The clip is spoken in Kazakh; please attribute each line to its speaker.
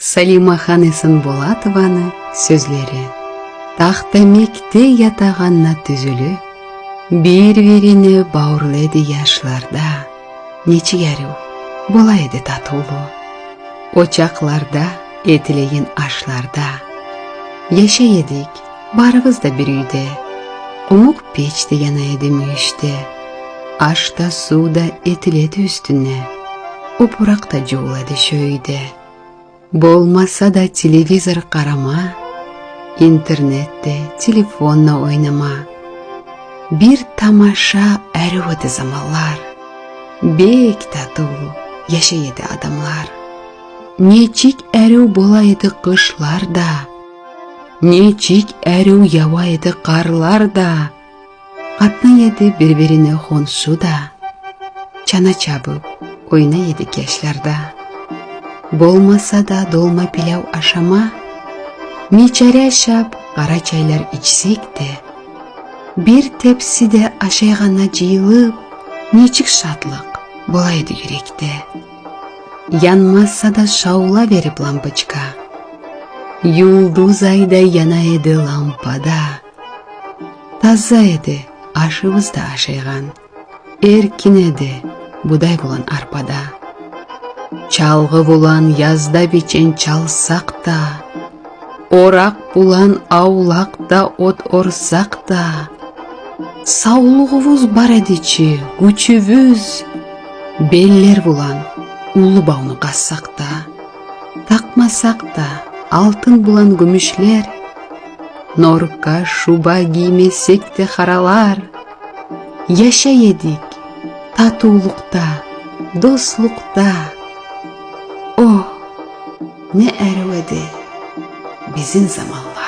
Speaker 1: Салимахан Эсенболатованы сөзлері. Тақтамекте ятағанна түзілі, бір-біріне бауырледі яшыларда, нечігәрі болайды татулы. Очақларда, етілеген ашларда, яша едік, барыбызда бір үйде, құмық печті яна еді мүйіште, ашта суда етіледі үстіне, опырақта жуылады шөйде. Болмаса да телевизор қарама, интернетте, телефонна ойнама. Bir тамаша әрі өті замалар, бек татулы яшайды адамлар. Нечик әрі болайды қышларда, нечик әрі явайды қарларда. Қатна еді бір-біріне қонсуда, чана чабып ойна еді кешларда. Болмаса да долма пиляу ашама, мечәрі ашап қара чайлар içсек те, bir tepside aşağına cıyılıp, нечик шатлық болайды yürekte. Yanmazsa da şaula verip lamпочка, yulduz ayda yana еді лампада. Таза еді ашыбызда ашайған, erkin еді будай болан арпада. Çalgı bulan yazda biçen çalsak da, orak bulan aulakta ot orsak da, саулығывыз бар әдечі, күчівіз, беллер бұлан, улы бауны қассақ та, тақмасақ та, алтын бұлан күмішлер, норка шуба кимесек те қаралар, яша едік, татулықта, дослықта. О, не әрі еді, біздің заманлар.